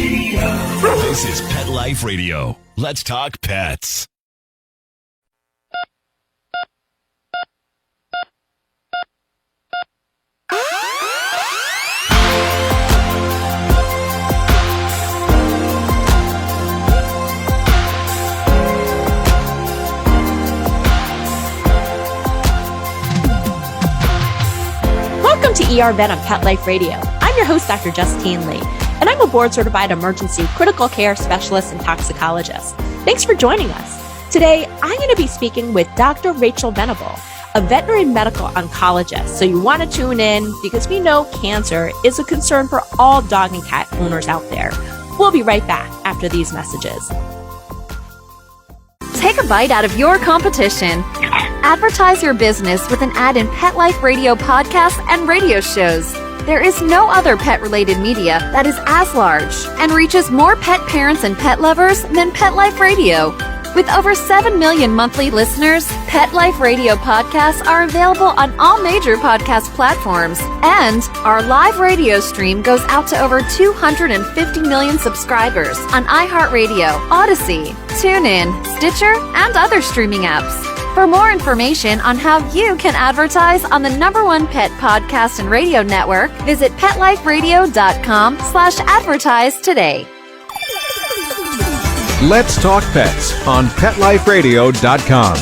This is Pet Life Radio. Let's talk pets. Welcome to ER Vet on Pet Life Radio. I'm your host, Dr. Justine Lee, and I'm a board-certified emergency critical care specialist and toxicologist. Thanks for joining us. Today, I'm going to be speaking with Dr. Rachel Venable, a veterinary medical oncologist. So you want to tune in because we know cancer is a concern for all dog and cat owners out there. We'll be right back after these messages. Take a bite out of your competition. Advertise your business with an ad in Pet Life Radio podcasts and radio shows. There is no other pet-related media that is as large and reaches more pet parents and pet lovers than Pet Life Radio. With over 7 million monthly listeners, Pet Life Radio podcasts are available on all major podcast platforms, and our live radio stream goes out to over 250 million subscribers on iHeartRadio, Odyssey, TuneIn, Stitcher, and other streaming apps. For more information on how you can advertise on the #1 pet podcast and radio network, visit PetLifeRadio.com/advertise today. Let's Talk Pets on PetLifeRadio.com.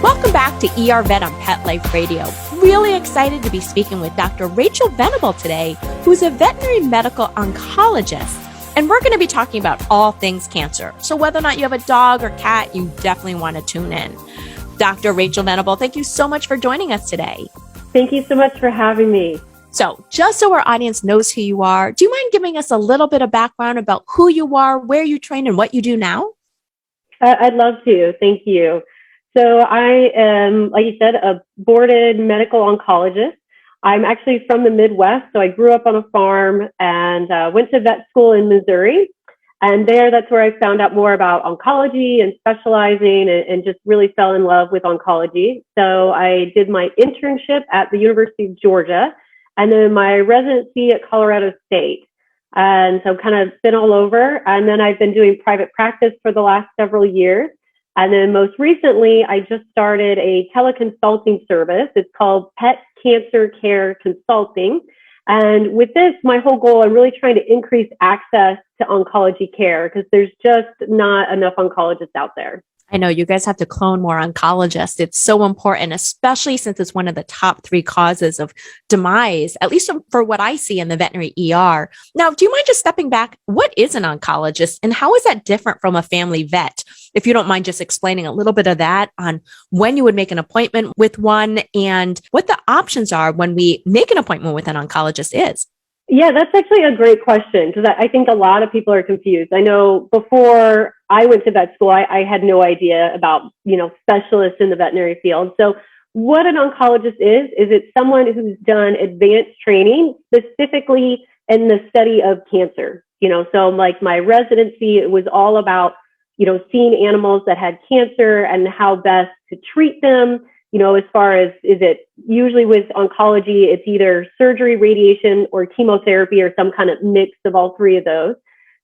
Welcome back to ER Vet on Pet Life Radio. Really excited to be speaking with Dr. Rachel Venable today, who's a veterinary medical oncologist. And we're going to be talking about all things cancer. So whether or not you have a dog or cat, you definitely want to tune in. Dr. Rachel Venable, thank you so much for joining us today. Thank you so much for having me. So just so our audience knows who you are, do you mind giving us a little bit of background about who you are, where you train, and what you do now? I'd love to. Thank you. So I am, like you said, a boarded medical oncologist. I'm actually from the Midwest, so I grew up on a farm and went to vet school in Missouri. And that's where I found out more about oncology and specializing and just really fell in love with oncology. So I did my internship at the University of Georgia and then my residency at Colorado State. And so kind of been all over. And then I've been doing private practice for the last several years. And then most recently, I just started a teleconsulting service. It's called Pet Cancer Care Consulting. And with this, my whole goal, I'm really trying to increase access to oncology care because there's just not enough oncologists out there. I know you guys have to clone more oncologists. It's so important, especially since it's one of the top 3 causes of demise, at least for what I see in the veterinary ER. Now, do you mind just stepping back? What is an oncologist and how is that different from a family vet? If you don't mind just explaining a little bit of that on when you would make an appointment with one and what the options are when we make an appointment with an oncologist is. Yeah, that's actually a great question because I think a lot of people are confused. I know before I went to vet school, I had no idea about, specialists in the veterinary field. So what an oncologist is it's someone who's done advanced training specifically in the study of cancer. So like my residency, it was all about, seeing animals that had cancer and how best to treat them. As far as is it usually with oncology, it's either surgery, radiation, or chemotherapy, or some kind of mix of all 3 of those.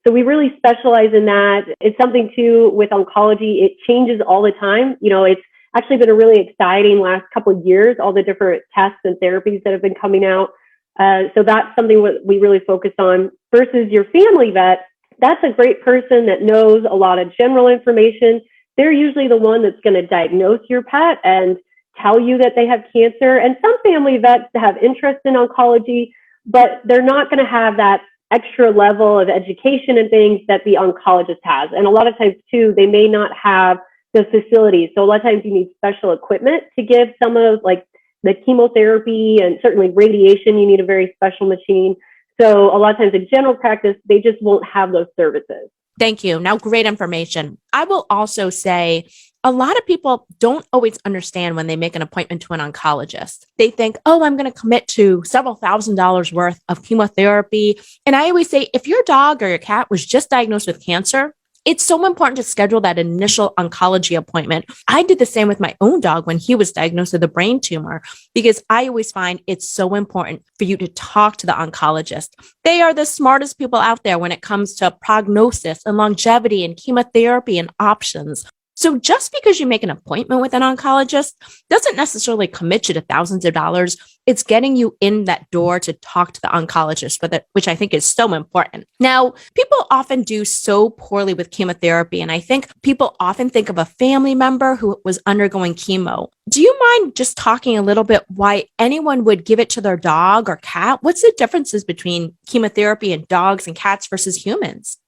So we really specialize in that. It's something too with oncology. It changes all the time. It's actually been a really exciting last couple of years, all the different tests and therapies that have been coming out. So that's something we really focus on versus your family vet. That's a great person that knows a lot of general information. They're usually the one that's going to diagnose your pet and tell you that they have cancer. And some family vets have interest in oncology, but they're not going to have that extra level of education and things that the oncologist has. And a lot of times too, they may not have the facilities. So a lot of times you need special equipment to give some of like the chemotherapy and certainly radiation. You need a very special machine. So a lot of times in general practice, they just won't have those services. Thank you. Now, great information. I will also say a lot of people don't always understand when they make an appointment to an oncologist. They think, oh, I'm going to commit to several $1,000s worth of chemotherapy. And I always say, if your dog or your cat was just diagnosed with cancer, it's so important to schedule that initial oncology appointment. I did the same with my own dog when he was diagnosed with a brain tumor, because I always find it's so important for you to talk to the oncologist. They are the smartest people out there when it comes to prognosis and longevity and chemotherapy and options. So just because you make an appointment with an oncologist doesn't necessarily commit you to thousands of dollars. It's getting you in that door to talk to the oncologist, which I think is so important. Now, people often do so poorly with chemotherapy, and I think people often think of a family member who was undergoing chemo. Do you mind just talking a little bit why anyone would give it to their dog or cat? What's the differences between chemotherapy in dogs and cats versus humans?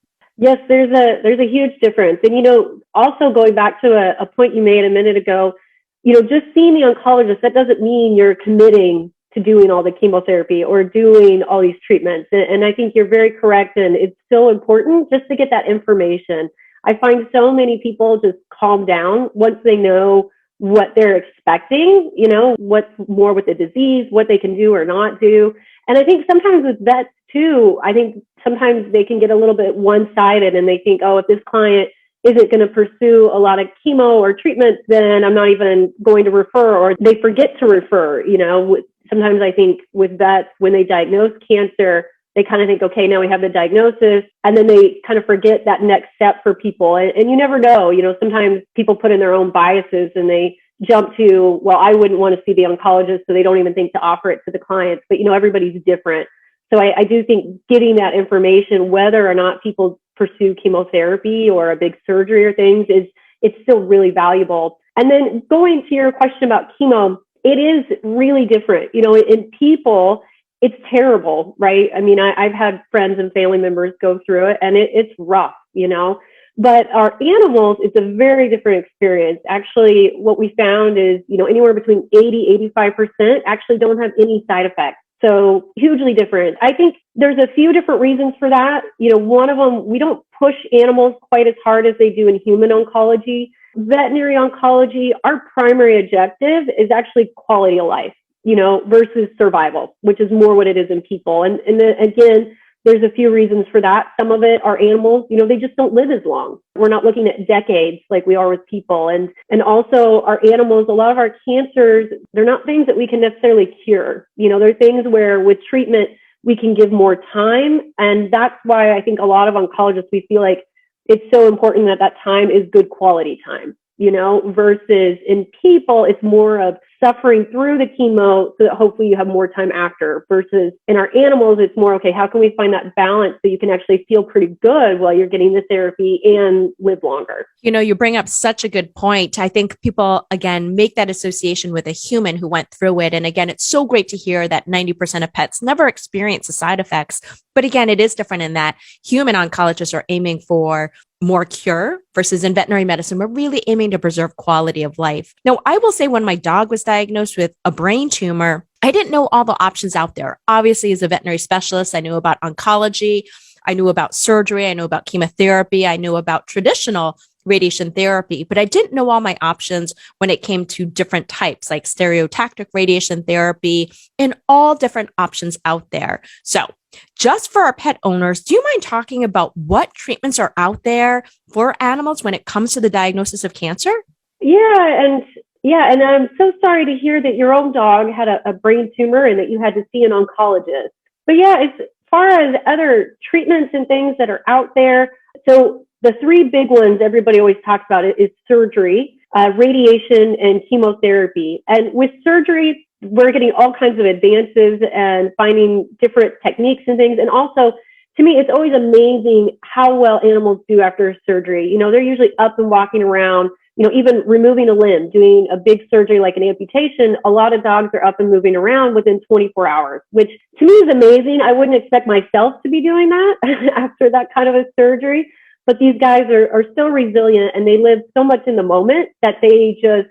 Yes, there's a huge difference. And, also going back to a point you made a minute ago, just seeing the oncologist, that doesn't mean you're committing to doing all the chemotherapy or doing all these treatments. And I think you're very correct. And it's so important just to get that information. I find so many people just calm down once they know what they're expecting, what's more with the disease, what they can do or not do. And I think sometimes with vets too, I think sometimes they can get a little bit one-sided and they think, oh, if this client isn't going to pursue a lot of chemo or treatments, then I'm not even going to refer, or they forget to refer. Sometimes I think with vets, when they diagnose cancer, they kind of think, okay, now we have the diagnosis, and then they kind of forget that next step for people. And you never know, sometimes people put in their own biases and they jump to, well, I wouldn't want to see the oncologist, so they don't even think to offer it to the clients. But, everybody's different. So I do think getting that information, whether or not people pursue chemotherapy or a big surgery or things, it's still really valuable. And then going to your question about chemo, it is really different. In people, it's terrible, right? I mean, I've had friends and family members go through it, and it's rough, But our animals, it's a very different experience. Actually, what we found is, anywhere between 80-85% actually don't have any side effects. So hugely different. I think there's a few different reasons for that. One of them, we don't push animals quite as hard as they do in human oncology. Veterinary oncology, our primary objective is actually quality of life, versus survival, which is more what it is in people. And then again, there's a few reasons for that. Some of it are animals, they just don't live as long. We're not looking at decades like we are with people. And also our animals, a lot of our cancers, they're not things that we can necessarily cure. They're things where with treatment, we can give more time. And that's why I think a lot of oncologists, we feel like it's so important that time is good quality time, versus in people, it's more of suffering through the chemo so that hopefully you have more time after, versus in our animals, it's more, okay, how can we find that balance so you can actually feel pretty good while you're getting the therapy and live longer? You bring up such a good point. I think people, again, make that association with a human who went through it. And again, it's so great to hear that 90% of pets never experience the side effects. But again, it is different in that human oncologists are aiming for more cure, versus in veterinary medicine, we're really aiming to preserve quality of life. Now, I will say when my dog was diagnosed with a brain tumor, I didn't know all the options out there. Obviously, as a veterinary specialist, I knew about oncology, I knew about surgery, I knew about chemotherapy, I knew about traditional radiation therapy, but I didn't know all my options when it came to different types like stereotactic radiation therapy and all different options out there. So just for our pet owners, do you mind talking about what treatments are out there for animals when it comes to the diagnosis of cancer? Yeah, and I'm so sorry to hear that your own dog had a brain tumor and that you had to see an oncologist. But yeah, as far as other treatments and things that are out there, so the three big ones everybody always talks about is surgery, radiation, and chemotherapy. And with surgery, we're getting all kinds of advances and finding different techniques and things. And also, to me, it's always amazing how well animals do after surgery. They're usually up and walking around, even removing a limb, doing a big surgery like an amputation. A lot of dogs are up and moving around within 24 hours, which to me is amazing. I wouldn't expect myself to be doing that after that kind of a surgery. But these guys are still resilient, and they live so much in the moment that they just,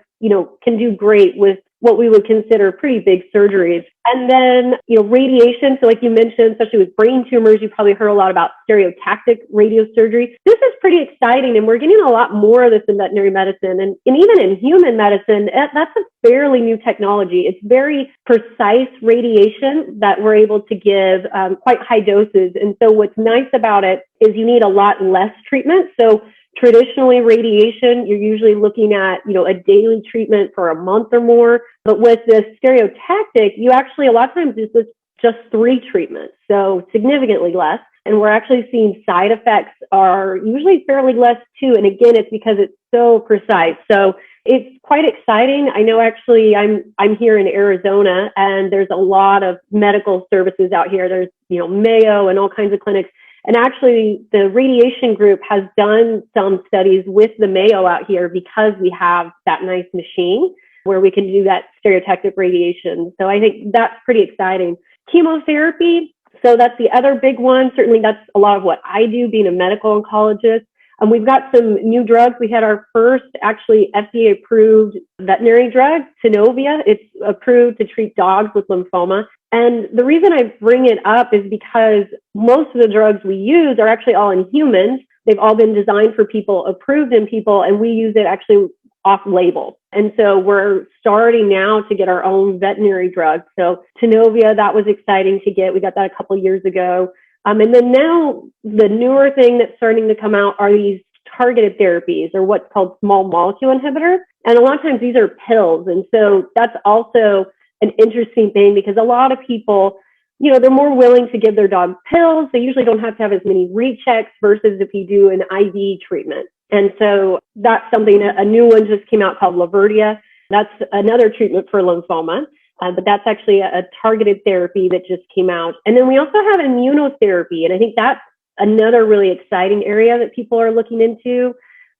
can do great with what we would consider pretty big surgeries. And then, radiation. So like you mentioned, especially with brain tumors, you probably heard a lot about stereotactic radiosurgery. This is pretty exciting, and we're getting a lot more of this in veterinary medicine. And even in human medicine, that's a fairly new technology. It's very precise radiation that we're able to give quite high doses. And so what's nice about it is you need a lot less treatment. So traditionally, radiation, you're usually looking at, a daily treatment for a month or more. But with the stereotactic, you actually, a lot of times, it's just 3 treatments, so significantly less. And we're actually seeing side effects are usually fairly less too. And again, it's because it's so precise. So it's quite exciting. I know actually I'm here in Arizona, and there's a lot of medical services out here. There's, Mayo and all kinds of clinics. And actually, the radiation group has done some studies with the Mayo out here because we have that nice machine where we can do that stereotactic radiation. So I think that's pretty exciting. Chemotherapy, so that's the other big one. Certainly, that's a lot of what I do, being a medical oncologist. And we've got some new drugs. We had our first actually FDA-approved veterinary drug, Synovia. It's approved to treat dogs with lymphoma. And the reason I bring it up is because most of the drugs we use are actually all in humans. They've all been designed for people, approved in people, and we use it actually off-label. And so we're starting now to get our own veterinary drug. So Synovia, that was exciting to get. We got that a couple of years ago. And then now the newer thing that's starting to come out are these targeted therapies, or what's called small molecule inhibitors. And a lot of times these are pills. And so that's also an interesting thing because a lot of people, they're more willing to give their dog pills. They usually don't have to have as many rechecks versus if you do an IV treatment. And so that's something, a new one just came out called Laverdia. That's another treatment for lymphoma. But that's actually a targeted therapy that just came out. And then we also have immunotherapy. And I think that's another really exciting area that people are looking into.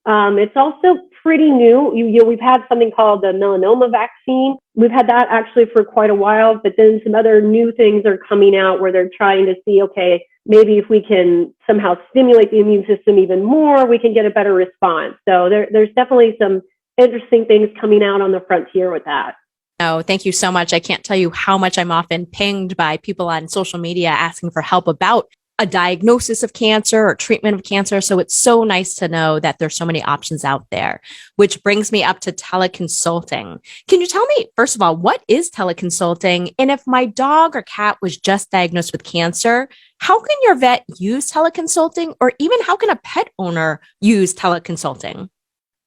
It's also pretty new. We've had something called the melanoma vaccine. We've had that actually for quite a while, but then some other new things are coming out where they're trying to see, okay, maybe if we can somehow stimulate the immune system even more, we can get a better response. So there's definitely some interesting things coming out on the frontier with that. Oh, thank you so much. I can't tell you how much I'm often pinged by people on social media asking for help about a diagnosis of cancer or treatment of cancer. So it's so nice to know that there's so many options out there, which brings me up to teleconsulting. Can you tell me, first of all, what is teleconsulting? And if my dog or cat was just diagnosed with cancer, how can your vet use teleconsulting, or even how can a pet owner use teleconsulting?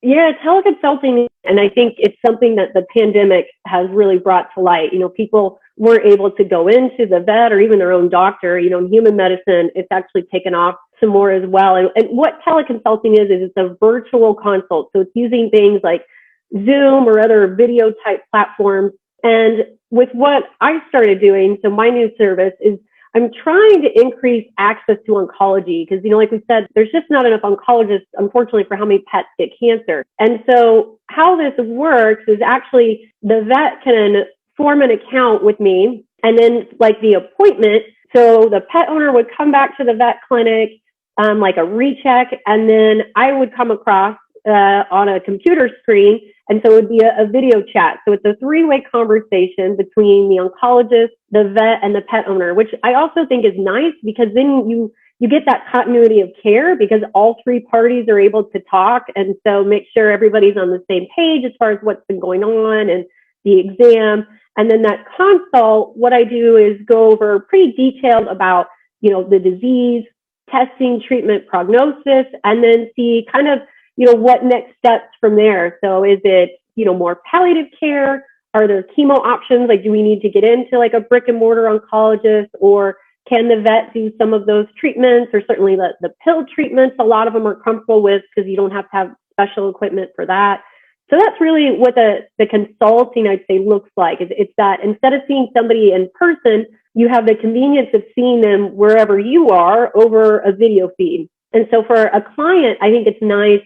Yeah, teleconsulting, and I think it's something that the pandemic has really brought to light. People weren't able to go into the vet or even their own doctor. In human medicine, it's actually taken off some more as well. And what teleconsulting is it's a virtual consult. So it's using things like Zoom or other video type platforms. And with what I started doing, so my new service is I'm trying to increase access to oncology because, like we said, there's just not enough oncologists, unfortunately, for how many pets get cancer. And so how this works is actually the vet can form an account with me, and then like the appointment. So the pet owner would come back to the vet clinic, like a recheck, and then I would come across on a computer screen. And so it would be a video chat. So it's a 3-way conversation between the oncologist, the vet, and the pet owner, which I also think is nice because then you get that continuity of care because all 3 parties are able to talk. And so make sure everybody's on the same page as far as what's been going on and the exam. And then that consult, what I do is go over pretty detailed about, the disease, testing, treatment, prognosis, and then see kind of, what next steps from there. So is it, more palliative care? Are there chemo options? Like, do we need to get into like a brick and mortar oncologist, or can the vet do some of those treatments, or certainly the pill treatments? A lot of them are comfortable with because you don't have to have special equipment for that. So that's really what the consulting, I'd say, looks like. It's that instead of seeing somebody in person, you have the convenience of seeing them wherever you are over a video feed. And so for a client, I think it's nice,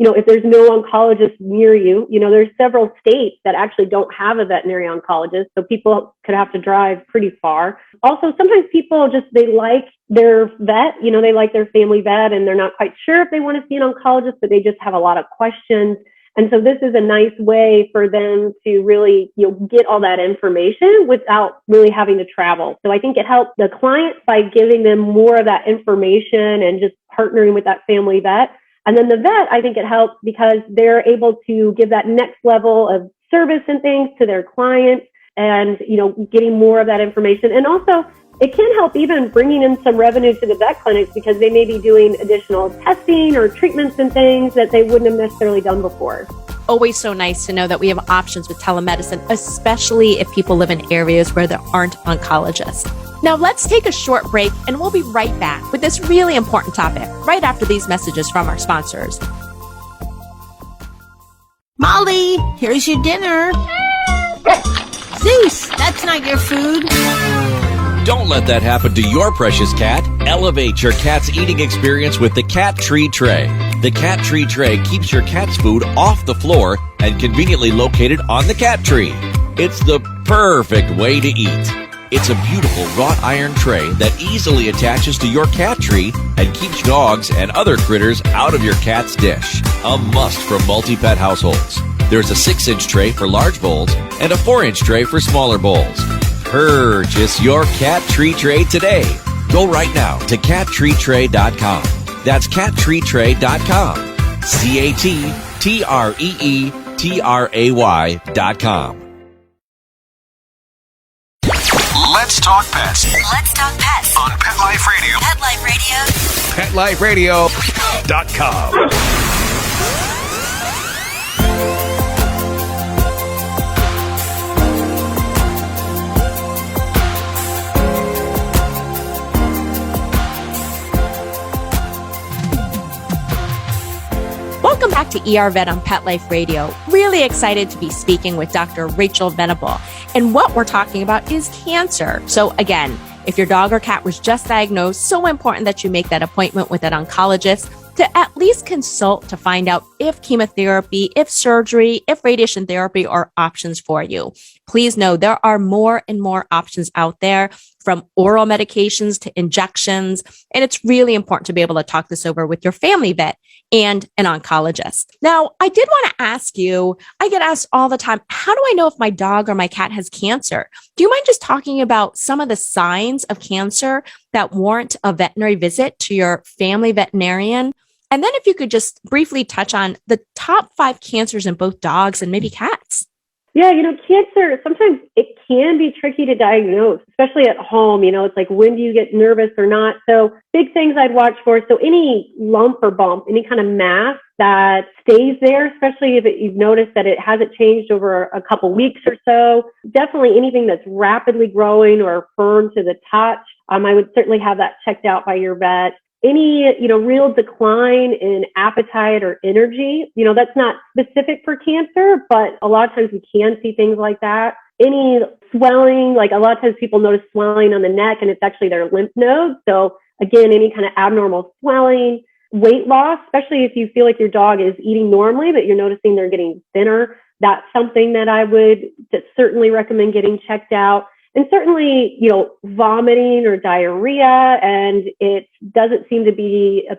if there's no oncologist near you, there's several states that actually don't have a veterinary oncologist. So people could have to drive pretty far. Also, sometimes people they like their vet, they like their family vet, and they're not quite sure if they want to see an oncologist, but they just have a lot of questions. And so this is a nice way for them to really, get all that information without really having to travel. So I think it helps the client by giving them more of that information and just partnering with that family vet. And then the vet, I think it helps because they're able to give that next level of service and things to their clients and, getting more of that information. And also, it can help even bringing in some revenue to the vet clinics because they may be doing additional testing or treatments and things that they wouldn't have necessarily done before. Always so nice to know that we have options with telemedicine, especially if people live in areas where there aren't oncologists. Now let's take a short break and we'll be right back with this really important topic right after these messages from our sponsors. Molly, here's your dinner. Zeus, that's not your food. Don't let that happen to your precious cat. Elevate your cat's eating experience with the Cat Tree Tray. The Cat Tree Tray keeps your cat's food off the floor and conveniently located on the cat tree. It's the perfect way to eat. It's a beautiful wrought iron tray that easily attaches to your cat tree and keeps dogs and other critters out of your cat's dish. A must for multi-pet households. There's a 6-inch tray for large bowls and a 4-inch tray for smaller bowls. Purchase your Cat Tree Tray today. Go right now to cattreetray.com. That's cattreetray.com. cattreetray.com. Let's talk pets Let's talk pets on Pet Life Radio. Pet Life Radio. PetLifeRadio.com. Welcome back to ER Vet on Pet Life Radio. Really excited to be speaking with Dr. Rachel Venable. And what we're talking about is cancer. So again, if your dog or cat was just diagnosed, so important that you make that appointment with an oncologist to at least consult to find out if chemotherapy, if surgery, if radiation therapy are options for you. Please know there are more and more options out there, from oral medications to injections. And it's really important to be able to talk this over with your family vet and an oncologist. Now, I did want to ask you, I get asked all the time, how do I know if my dog or my cat has cancer? Do you mind just talking about some of the signs of cancer that warrant a veterinary visit to your family veterinarian? And then if you could just briefly touch on the top 5 cancers in both dogs and maybe cats. Yeah, cancer, sometimes it can be tricky to diagnose, especially at home. It's like, when do you get nervous or not? So big things I'd watch for. So any lump or bump, any kind of mass that stays there, especially if you've noticed that it hasn't changed over a couple weeks or so. Definitely anything that's rapidly growing or firm to the touch. I would certainly have that checked out by your vet. Any, real decline in appetite or energy, that's not specific for cancer, but a lot of times we can see things like that. Any swelling, like a lot of times people notice swelling on the neck and it's actually their lymph nodes. So again, any kind of abnormal swelling, weight loss, especially if you feel like your dog is eating normally, but you're noticing they're getting thinner. That's something that I would certainly recommend getting checked out. And certainly, vomiting or diarrhea, and it doesn't seem to be,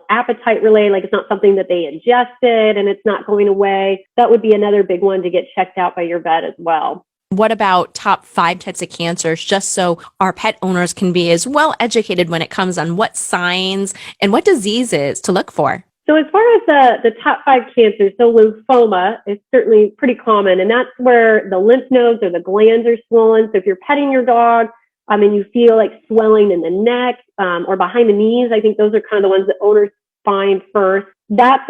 appetite related, like it's not something that they ingested and it's not going away. That would be another big one to get checked out by your vet as well. What about top 5 types of cancers, just so our pet owners can be as well educated when it comes on what signs and what diseases to look for? So as far as the top 5 cancers, so lymphoma is certainly pretty common, and that's where the lymph nodes or the glands are swollen. So if you're petting your dog, and you feel like swelling in the neck or behind the knees, I think those are kind of the ones that owners find first. That's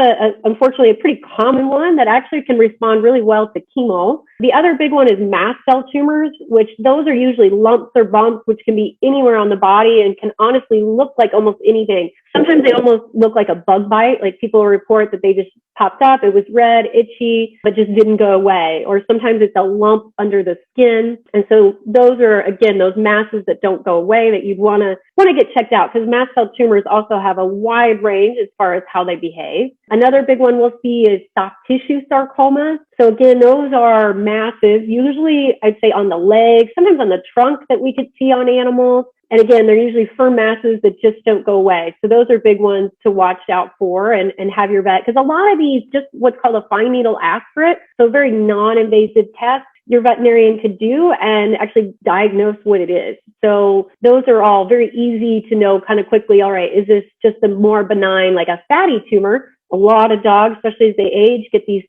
unfortunately a pretty common one that actually can respond really well to chemo. The other big one is mast cell tumors, which those are usually lumps or bumps, which can be anywhere on the body and can honestly look like almost anything. Sometimes they almost look like a bug bite. Like people report that they just popped up. It was red, itchy, but just didn't go away. Or sometimes it's a lump under the skin. And so those are, again, those masses that don't go away that you'd want to get checked out, because mast cell tumors also have a wide range as far as how they behave. Another big one we'll see is soft tissue sarcoma. So again, those are massive, usually I'd say on the legs, sometimes on the trunk that we could see on animals. And again, they're usually firm masses that just don't go away. So those are big ones to watch out for and have your vet, because a lot of these, just what's called a fine needle aspirate, so a very non-invasive test your veterinarian could do and actually diagnose what it is. So those are all very easy to know kind of quickly. All right, is this just a more benign, like a fatty tumor? A lot of dogs, especially as they age, get these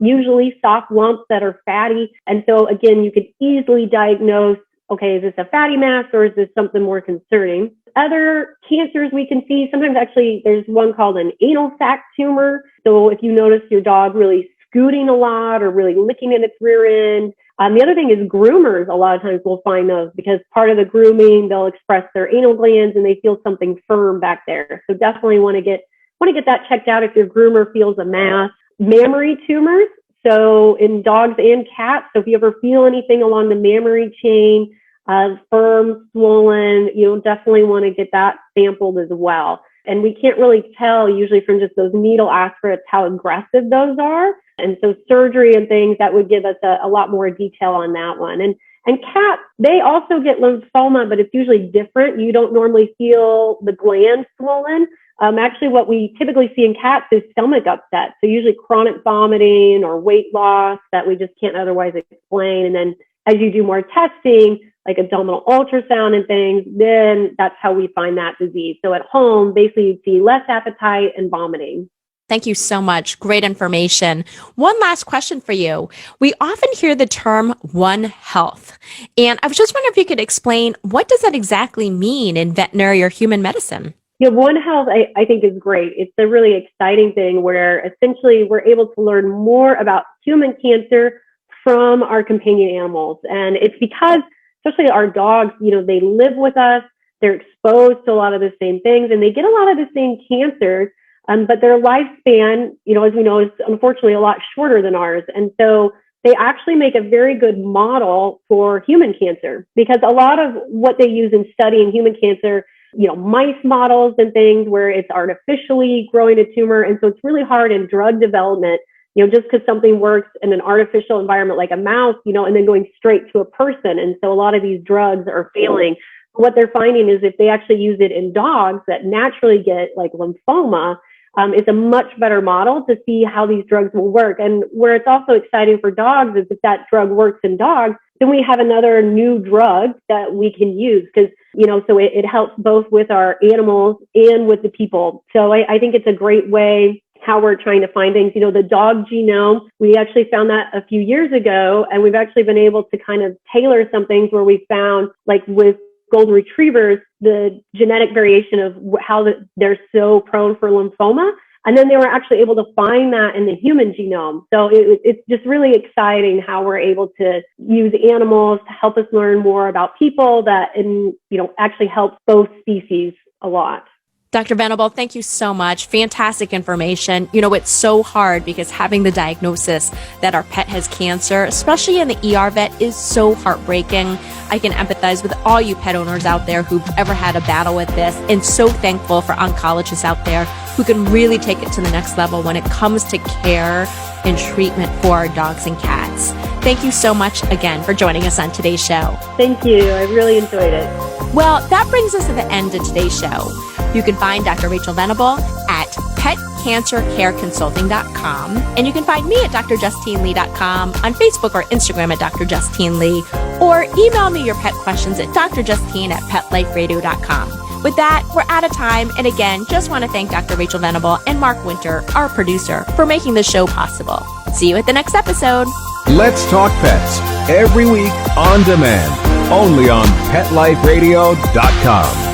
usually soft lumps that are fatty. And so again, you could easily diagnose, okay, is this a fatty mass or is this something more concerning? Other cancers we can see, sometimes actually there's one called an anal sac tumor. So if you notice your dog really scooting a lot or really licking at its rear end. The other thing is groomers, a lot of times we'll find those, because part of the grooming, they'll express their anal glands and they feel something firm back there. So definitely want to get that checked out if your groomer feels a mass. Mammary tumors, so in dogs and cats. So if you ever feel anything along the mammary chain, firm, swollen, you'll definitely want to get that sampled as well. And we can't really tell usually from just those needle aspirates how aggressive those are. And so surgery and things, that would give us a lot more detail on that one. And cats, they also get lymphoma, but it's usually different. You don't normally feel the gland swollen. Actually, what we typically see in cats is stomach upset. So usually chronic vomiting or weight loss that we just can't otherwise explain. And then as you do more testing, like abdominal ultrasound and things, then that's how we find that disease. So at home, basically you see less appetite and vomiting. Thank you so much. Great information. One last question for you. We often hear the term One Health, and I was just wondering if you could explain, what does that exactly mean in veterinary or human medicine? Yeah, One Health, I think is great. It's a really exciting thing where essentially we're able to learn more about human cancer from our companion animals. And it's because, especially our dogs, they live with us, they're exposed to a lot of the same things, and they get a lot of the same cancers. But their lifespan, as we know, is unfortunately a lot shorter than ours. And so they actually make a very good model for human cancer, because a lot of what they use in studying human cancer, mice models and things where it's artificially growing a tumor. And so it's really hard in drug development, just because something works in an artificial environment like a mouse, and then going straight to a person. And so a lot of these drugs are failing. What they're finding is if they actually use it in dogs that naturally get like lymphoma, it's a much better model to see how these drugs will work. And where it's also exciting for dogs is if that drug works in dogs, then we have another new drug that we can use, because, so it helps both with our animals and with the people. So I think it's a great way how we're trying to find things. The dog genome, we actually found that a few years ago, and we've actually been able to kind of tailor some things where we found, like with golden retrievers, the genetic variation of how they're so prone for lymphoma. And then they were actually able to find that in the human genome. So it's just really exciting how we're able to use animals to help us learn more about people that, actually helps both species a lot. Dr. Venable, thank you so much. Fantastic information. It's so hard because having the diagnosis that our pet has cancer, especially in the ER vet, is so heartbreaking. I can empathize with all you pet owners out there who've ever had a battle with this, and so thankful for oncologists out there who can really take it to the next level when it comes to care and treatment for our dogs and cats. Thank you so much again for joining us on today's show. Thank you. I really enjoyed it. Well, that brings us to the end of today's show. You can find Dr. Rachel Venable at petcancercareconsulting.com, and you can find me at drjustinelee.com, on Facebook or Instagram at Dr. Justine Lee, or email me your pet questions at drjustine@petliferadio.com. With that, we're out of time, and again, just want to thank Dr. Rachel Venable and Mark Winter, our producer, for making the show possible. See you at the next episode. Let's Talk Pets, every week on demand, only on PetLifeRadio.com.